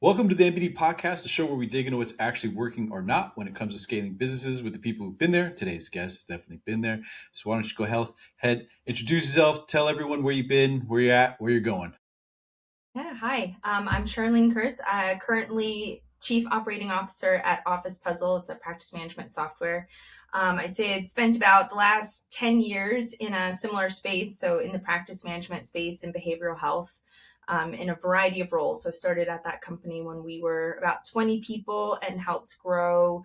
Welcome to the MBD Podcast, the show where we dig into what's actually working or not when it comes to scaling businesses with the people who've been there. Today's guest has definitely been there. So why don't you go ahead, introduce yourself, tell everyone where you've been, where you're at, where you're going. Yeah, hi. I'm Charlene Kurth, currently Chief Operating Officer at Office Puzzle. It's a practice management software. I'd say I'd spent about the last 10 years in a similar space, so in the practice management space in behavioral health, in a variety of roles. So I started at that company when we were about 20 people and helped grow.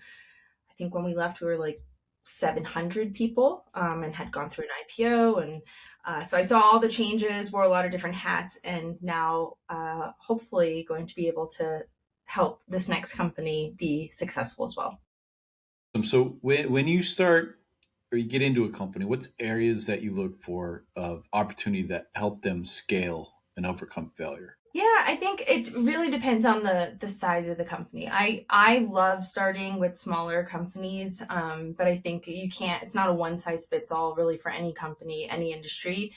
I think when we left, we were like 700 people, and had gone through an IPO. And so I saw all the changes, wore a lot of different hats, and now hopefully going to be able to help this next company be successful as well. So when you start or you get into a company, what's areas that you look for of opportunity that help them scale and overcome failure? Yeah, I think it really depends on the size of the company. I love starting with smaller companies, but I think you can't. It's not a one size fits all really for any company, any industry.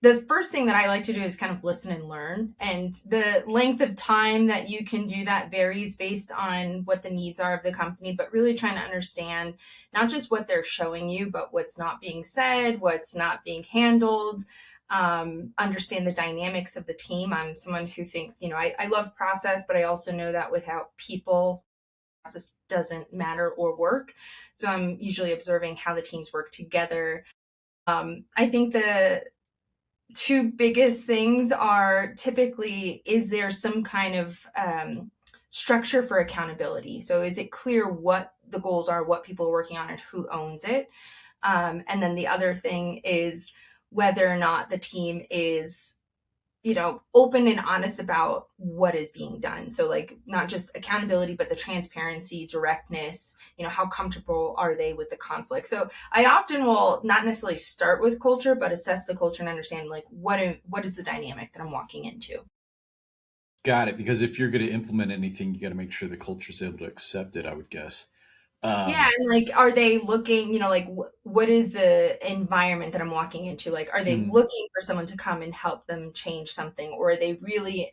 The first thing that I like to do is kind of listen and learn, and the length of time that you can do that varies based on what the needs are of the company. But really trying to understand not just what they're showing you, but what's not being said, what's not being handled, understand the dynamics of the team. I'm someone who thinks, I love process, but I also know that without people, process doesn't matter or work. So I'm usually observing how the teams work together. I think the two biggest things are typically, is there some kind of structure for accountability? So is it clear what the goals are, what people are working on, and who owns it? And then the other thing is whether or not the team is, open and honest about what is being done. So like not just accountability, but the transparency, directness, how comfortable are they with the conflict? So I often will not necessarily start with culture, but assess the culture and understand like what is the dynamic that I'm walking into. Got it. Because if you're going to implement anything, you got to make sure the culture is able to accept it, I would guess. Yeah, Um, and like, are they looking, like, what is the environment that I'm walking into? Like, are they mm, looking for someone to come and help them change something? Or are they really,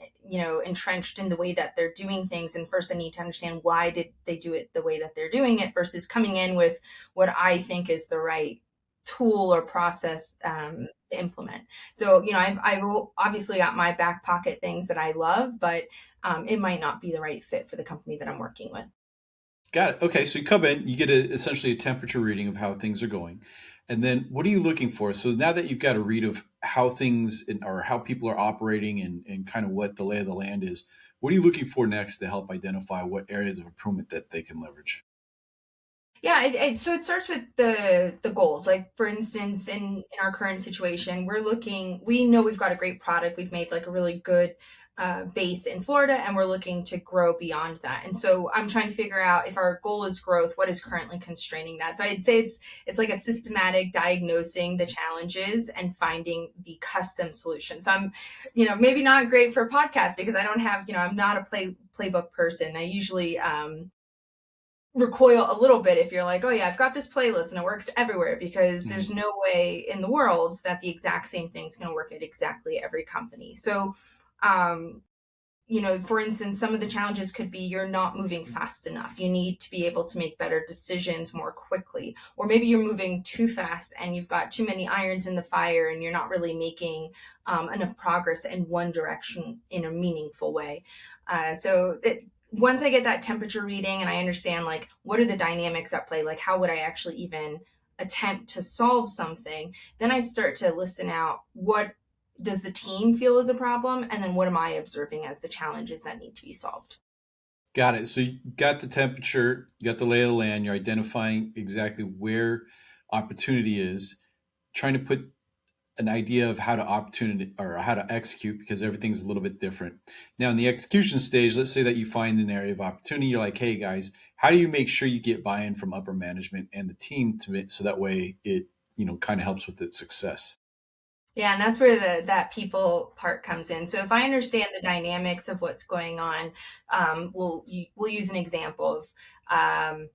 entrenched in the way that they're doing things? And first, I need to understand why did they do it the way that they're doing it versus coming in with what I think is the right tool or process to implement. So, I've obviously got my back pocket things that I love, but it might not be the right fit for the company that I'm working with. got it. Okay, so you come in, you get essentially a temperature reading of how things are going, and then what are you looking for? So now that you've got a read of how or how people are operating and kind of what the lay of the land is, what are you looking for next to help identify what areas of improvement that they can leverage? Yeah, so it starts with the goals. Like for instance, in our current situation, we know we've got a great product. We've made like a really good base in Florida, and we're looking to grow beyond that. And so I'm trying to figure out if our goal is growth, what is currently constraining that. So I'd say it's like a systematic diagnosing the challenges and finding the custom solution. So I'm, maybe not great for podcasts because I don't have, I'm not a playbook person. I usually recoil a little bit if you're like, oh yeah, I've got this playlist and it works everywhere, because there's Mhm. no way in the world that the exact same thing's going to work at exactly every company. So, um, for instance, some of the challenges could be you're not moving fast enough. You need to be able to make better decisions more quickly. Or maybe you're moving too fast and you've got too many irons in the fire and you're not really making enough progress in one direction in a meaningful way. Once I get that temperature reading and I understand like what are the dynamics at play, like how would I actually even attempt to solve something, then I start to listen out what does the team feel is a problem, and then what am I observing as the challenges that need to be solved. Got it. So you got the temperature, you got the lay of the land, you're identifying exactly where opportunity is, trying to put an idea of how to opportunity or how to execute because everything's a little bit different. Now, in the execution stage, let's say that you find an area of opportunity. You're like, hey guys, how do you make sure you get buy-in from upper management and the team to it so that way it kind of helps with its success? Yeah, and that's where that people part comes in. So if I understand the dynamics of what's going on, we'll use an example of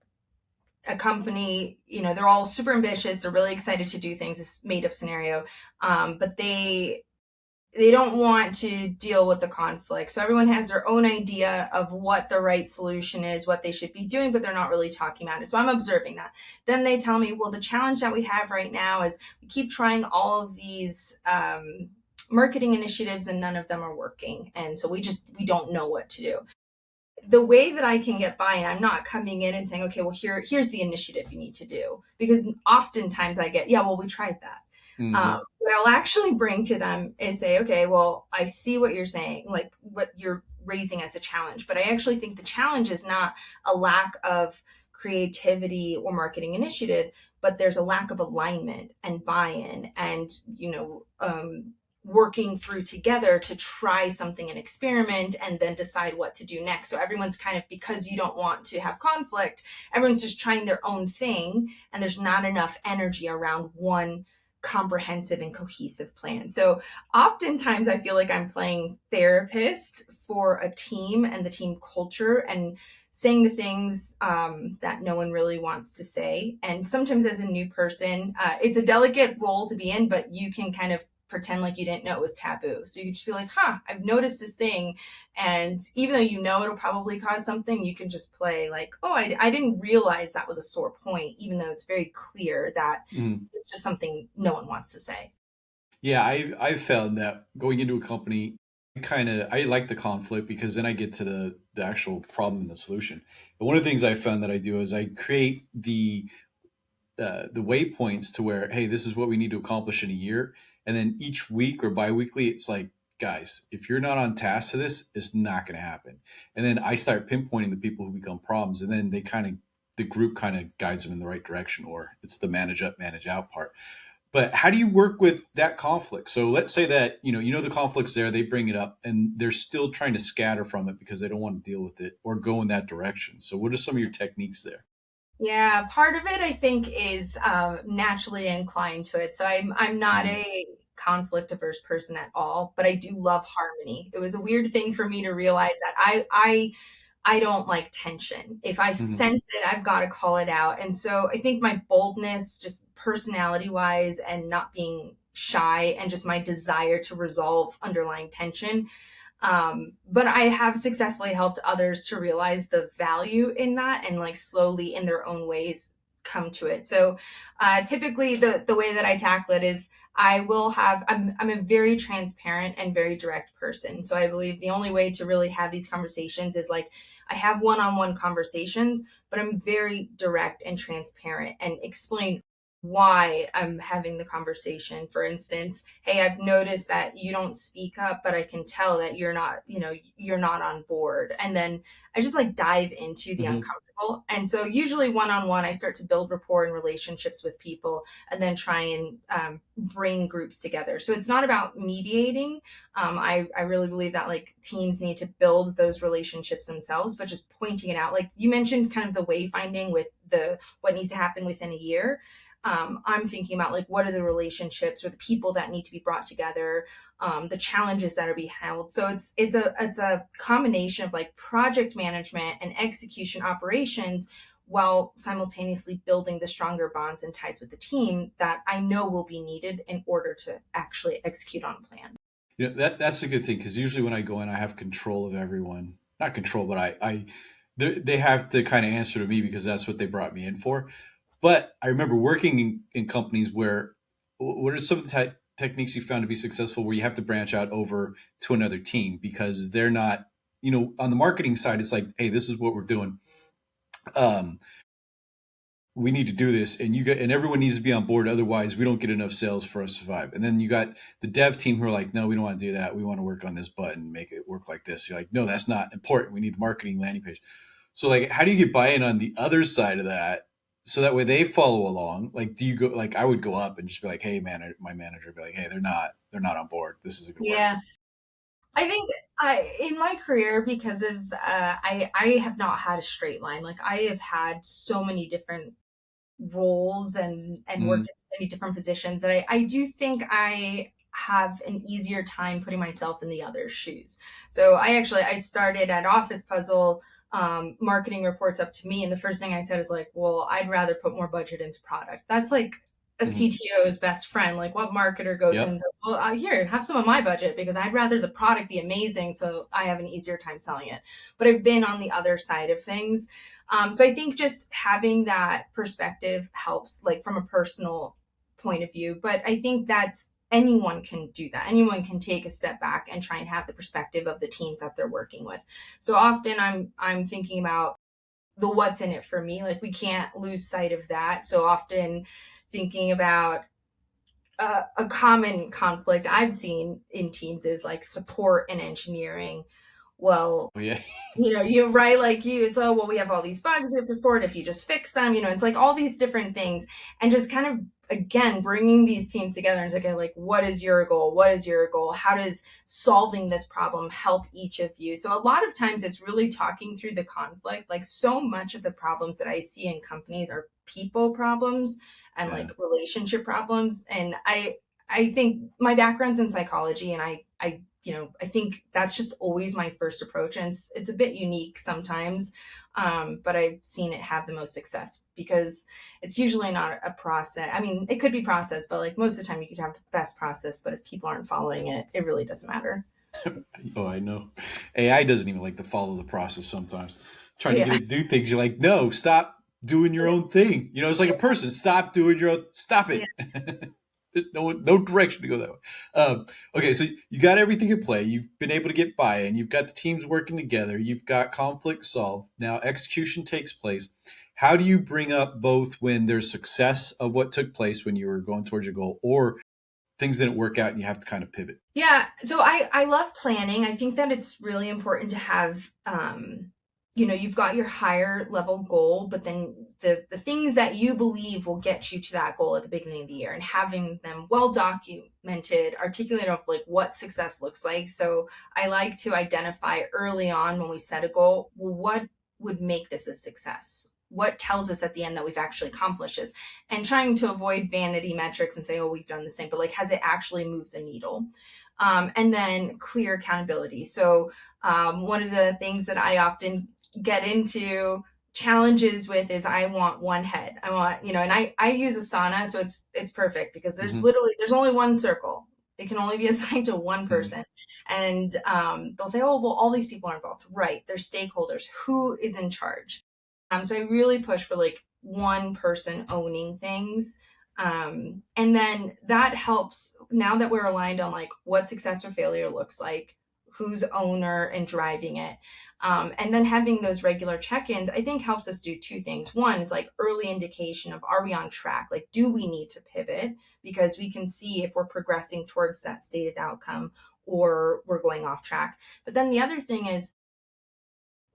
a company. They're all super ambitious, they're really excited to do things, this made up scenario, but they don't want to deal with the conflict. So everyone has their own idea of what the right solution is, what they should be doing, but they're not really talking about it. So I'm observing that. Then they tell me, well, the challenge that we have right now is we keep trying all of these marketing initiatives and none of them are working. And so we don't know what to do. The way that I can get by, and I'm not coming in and saying, okay, well, here's the initiative you need to do, because oftentimes I get, yeah, well, we tried that. Hmm. What I'll actually bring to them is say, okay, well, I see what you're saying, like what you're raising as a challenge, but I actually think the challenge is not a lack of creativity or marketing initiative, but there's a lack of alignment and buy-in and, working through together to try something and experiment and then decide what to do next. So everyone's kind of, because you don't want to have conflict, everyone's just trying their own thing and there's not enough energy around one comprehensive and cohesive plan. So oftentimes I feel like I'm playing therapist for a team and the team culture and saying the things that no one really wants to say. And sometimes as a new person, it's a delicate role to be in, but you can kind of pretend like you didn't know it was taboo. So you could just be like, I've noticed this thing. And even though you know it'll probably cause something, you can just play like, oh, I didn't realize that was a sore point, even though it's very clear that Hmm. it's just something no one wants to say. Yeah, I've found that going into a company, I like the conflict because then I get to the actual problem and the solution. And one of the things I found that I do is I create the waypoints to where, hey, this is what we need to accomplish in a year, and then each week or biweekly, it's like, guys, if you're not on task to this, it's not going to happen. And then I start pinpointing the people who become problems, and then the group kind of guides them in the right direction, or it's the manage up, manage out part. But how do you work with that conflict? So let's say that the conflict's there, they bring it up, and they're still trying to scatter from it because they don't want to deal with it or go in that direction. So what are some of your techniques there? Yeah, part of it I think is naturally inclined to it. So I'm not Mm-hmm. a conflict averse person at all, but I do love harmony. It was a weird thing for me to realize that I don't like tension. If I Mm-hmm. sense it, I've got to call it out. And so I think my boldness, just personality wise, and not being shy, and just my desire to resolve underlying tension, but I have successfully helped others to realize the value in that and like slowly in their own ways come to it. So typically the way that I tackle it is I'm a very transparent and very direct person. So I believe the only way to really have these conversations is like I have one-on-one conversations, but I'm very direct and transparent and explain why I'm having the conversation. For instance, hey, I've noticed that you don't speak up, but I can tell that you're not on board. And then I just like dive into the Mm-hmm. uncomfortable. And so usually one on one, I start to build rapport and relationships with people and then try and bring groups together. So it's not about mediating. I really believe that like teams need to build those relationships themselves, but just pointing it out. Like you mentioned kind of the wayfinding with the what needs to happen within a year. I'm thinking about like what are the relationships or the people that need to be brought together, the challenges that are being held. So it's a combination of like project management and execution operations while simultaneously building the stronger bonds and ties with the team that I know will be needed in order to actually execute on a plan. That's a good thing because usually when I go in, I have control of everyone. Not control, but they have to kind of answer to me because that's what they brought me in for. But I remember working in companies where, what are some of the techniques you found to be successful where you have to branch out over to another team because they're not, on the marketing side, it's like, hey, this is what we're doing. Um, we need to do this, and everyone needs to be on board. Otherwise, we don't get enough sales for us to survive. And then you got the dev team who are like, no, we don't want to do that. We want to work on this button, make it work like this. You're like, no, that's not important. We need marketing landing page. So like, how do you get buy-in on the other side of that? So that way they follow along. Like, do you go like I would go up and just be like, hey, man, my manager would be like, hey, they're not on board. This isn't gonna work. Yeah. I think in my career, because of I have not had a straight line. Like I have had so many different roles and Mm-hmm. worked in so many different positions that I do think I have an easier time putting myself in the other's shoes. So I started at Office Puzzle, marketing reports up to me, and the first thing I said is like, well, I'd rather put more budget into product. That's like a Mhm. CTO's best friend. Like, what marketer goes in and Yep. says, "Well, here, have some of my budget because I'd rather the product be amazing, so I have an easier time selling it." But I've been on the other side of things, so I think just having that perspective helps, like from a personal point of view. But I think that's anyone can do that. Anyone can take a step back and try and have the perspective of the teams that they're working with. So often I'm thinking about the what's in it for me. Like we can't lose sight of that. So often thinking about a common conflict I've seen in teams is like support and engineering. Well, Oh yeah. you're right. Like it's, oh, well, we have all these bugs we have to support. If you just fix them, it's like all these different things. And just kind of, again, bringing these teams together and say, okay, like, what is your goal? What is your goal? How does solving this problem help each of you? So a lot of times it's really talking through the conflict. Like so much of the problems that I see in companies are people problems and Yeah. like relationship problems. And I think my background's in psychology, and I think that's just always my first approach. And it's a bit unique sometimes, but I've seen it have the most success because it's usually not a process. I mean, it could be process, but like most of the time you could have the best process, but if people aren't following it, it really doesn't matter. Oh, I know. AI doesn't even like to follow the process sometimes. Trying to get Yeah. it to do things, you're like, no, stop doing your own thing. It's like a person. Stop doing your own. Stop Yeah. it. There's no direction to go that way. Okay, so you got everything in play. You've been able to get buy-in. You've got the teams working together. You've got conflict solved. Now execution takes place. How do you bring up both when there's success of what took place when you were going towards your goal, or things didn't work out and you have to kind of pivot? Yeah, so I love planning. I think that it's really important to have you've got your higher level goal, but then the things that you believe will get you to that goal at the beginning of the year, and having them well documented, articulated of like what success looks like. So I like to identify early on when we set a goal, well, what would make this a success? What tells us at the end that we've actually accomplished this? And trying to avoid vanity metrics and say, oh, we've done the same, but like, has it actually moved the needle? And then clear accountability. So one of the things that I often get into challenges with is I want one head. I want, and I use Asana, so it's perfect because Hmm. there's only one circle. It can only be assigned to one Hmm. person. And they'll say, oh, well, all these people are involved. Right. They're stakeholders. Who is in charge? So I really push for like one person owning things. And then that helps now that we're aligned on like what success or failure looks like, who's owner and driving it. And then having those regular check-ins, I think helps us do two things. One is like early indication of, are we on track? Like, do we need to pivot? Because we can see if we're progressing towards that stated outcome or we're going off track. But then the other thing is,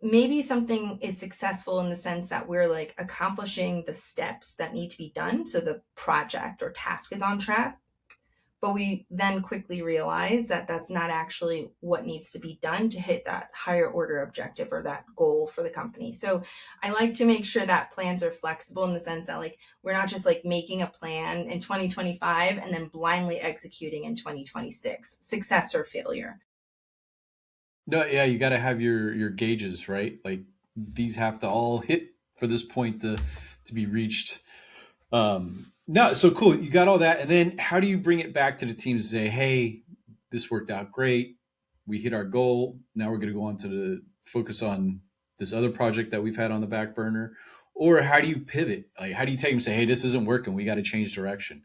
maybe something is successful in the sense that we're like accomplishing the steps that need to be done. So the project or task is on track. But we then quickly realize that that's not actually what needs to be done to hit that higher order objective or that goal for the company. So I like to make sure that plans are flexible in the sense that like we're not just like making a plan in 2025 and then blindly executing in 2026, success or failure. No, yeah, you got to have your gauges, right? Like these have to all hit for this point to be reached. No, so cool. You got all that, and then how do you bring it back to the team to say, "Hey, this worked out great. We hit our goal. Now we're going to go on to the focus on this other project that we've had on the back burner." Or how do you pivot? Like, how do you take them and say, "Hey, this isn't working. We got to change direction,"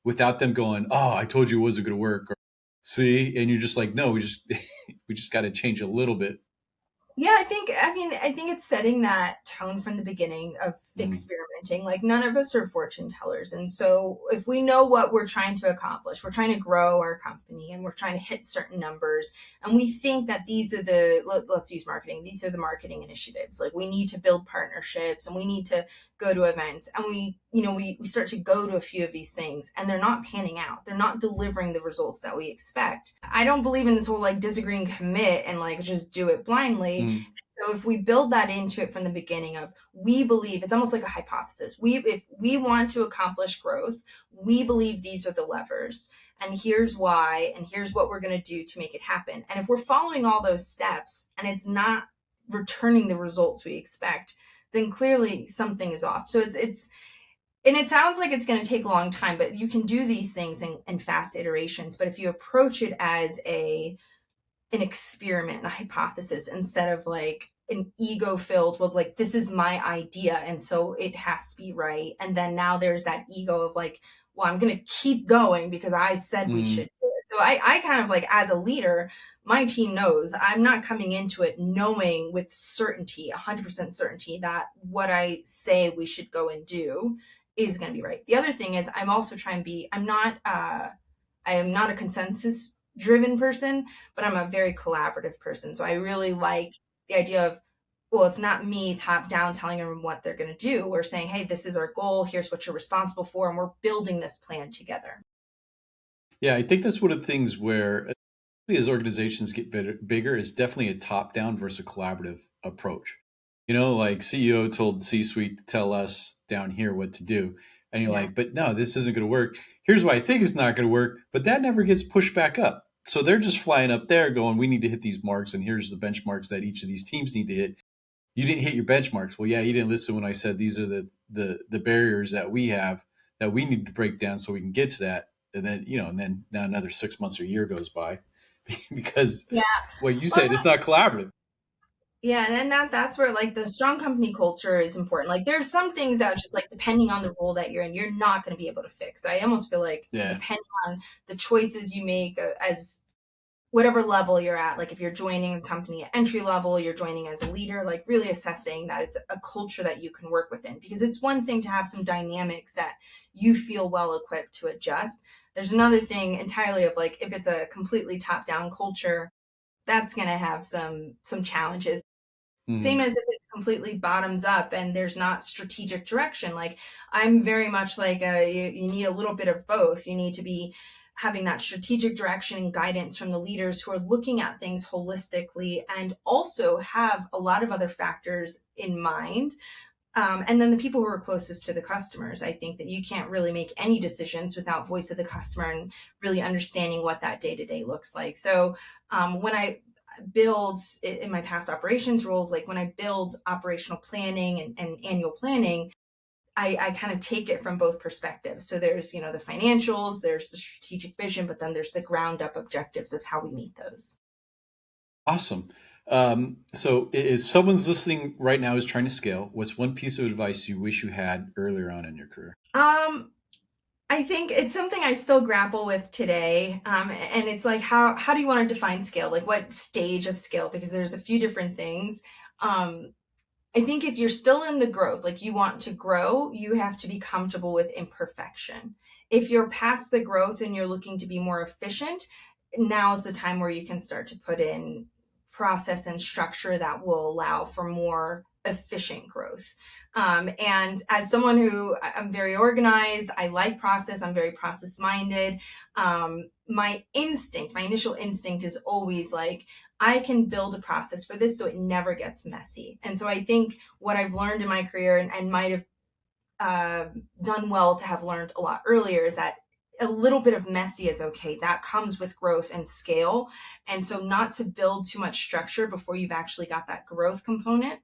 without them going, "Oh, I told you it wasn't going to work." Or, see, and you're just like, "No, we just we just got to change a little bit." Yeah, I think it's setting that tone from the beginning of Mm. experimenting. Like none of us are fortune tellers. And so if we know what we're trying to accomplish, we're trying to grow our company and we're trying to hit certain numbers, and we think that these are let's use marketing. These are the marketing initiatives. Like we need to build partnerships and we need to go to events, and we start to go to a few of these things and they're not panning out. They're not delivering the results that we expect. I don't believe in this whole like disagree and commit and like just do it blindly. Mm. So if we build that into it from the beginning of, we believe, it's almost like a hypothesis. If we want to accomplish growth, we believe these are the levers, and here's why, and here's what we're going to do to make it happen. And if we're following all those steps and it's not returning the results we expect, then clearly something is off. So it's And it sounds like it's going to take a long time, but you can do these things in fast iterations. But if you approach it as an experiment, a hypothesis, instead of like an ego filled with like, this is my idea and so it has to be right, and then now there's that ego of like, well, I'm going to keep going because I said we Mm, should do it. So I kind of like, as a leader, my team knows I'm not coming into it knowing with certainty, 100% certainty, that what I say we should go and do is going to be right. The other thing is, I'm also trying to be, I am not a consensus driven person, but I'm a very collaborative person. So I really like the idea of, well, it's not me top down telling them what they're going to do. We're saying, hey, this is our goal. Here's what you're responsible for. And we're building this plan together. yeah, I think that's one of the things where, as organizations get bigger, it's definitely a top down versus a collaborative approach. Like CEO told C suite to tell us down here what to do. And you're Yeah. like, but no, this isn't going to work. Here's why I think it's not going to work. But that never gets pushed back up. So they're just flying up there going, we need to hit these marks. And here's the benchmarks that each of these teams need to hit. You didn't hit your benchmarks. Well, yeah, you didn't listen when I said these are the barriers that we have that we need to break down so we can get to that. And then now another 6 months or a year goes by because Yeah. what you Well, said, it's not collaborative. yeah, and then that's where like the strong company culture is important. Like there's some things that just like, depending on the role that you're in, you're not going to be able to fix. So I almost feel like, Yeah. depending on the choices you make, as whatever level you're at, like if you're joining a company at entry level, you're joining as a leader, like really assessing that it's a culture that you can work within, because it's one thing to have some dynamics that you feel well equipped to adjust. There's another thing entirely of like, if it's a completely top down culture, that's going to have some challenges. Same Mm. as if it's completely bottoms up and there's not strategic direction. Like I'm very much like, you need a little bit of both. You need to be having that strategic direction and guidance from the leaders who are looking at things holistically and also have a lot of other factors in mind. And then the people who are closest to the customers, I think that you can't really make any decisions without voice of the customer and really understanding what that day to day looks like. So when I build in my past operations roles, like when I build operational planning and annual planning, I kind of take it from both perspectives. So there's, the financials, there's the strategic vision, but then there's the ground up objectives of how we meet those. Awesome. So if someone's listening right now is trying to scale, what's one piece of advice you wish you had earlier on in your career? Um, I think it's something I still grapple with today. And it's like, how do you want to define scale? Like what stage of scale? Because there's a few different things. Um, I think if you're still in the growth, like you want to grow, you have to be comfortable with imperfection. If you're past the growth and you're looking to be more efficient, now's the time where you can start to put in process and structure that will allow for more efficient growth. And as someone who I'm very organized, I like process, I'm very process minded. My instinct, my initial instinct is always like, I can build a process for this so it never gets messy. And so I think what I've learned in my career, and might have done well to have learned a lot earlier, is that a little bit of messy is okay. That comes with growth and scale. And so not to build too much structure before you've actually got that growth component,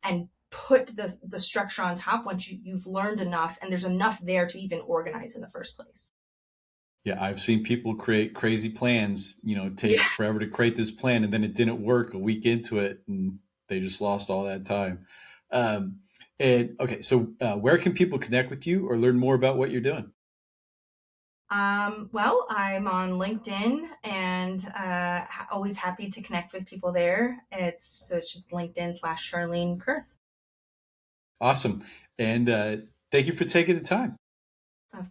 and put the structure on top once you've learned enough and there's enough there to even organize in the first place. Yeah, I've seen people create crazy plans, Yeah. take forever to create this plan and then it didn't work a week into it and they just lost all that time. Um, and okay, so where can people connect with you or learn more about what you're doing? Well, I'm on LinkedIn and always happy to connect with people there. It's just LinkedIn/Charlene Kurth. Awesome. And thank you for taking the time. Of course.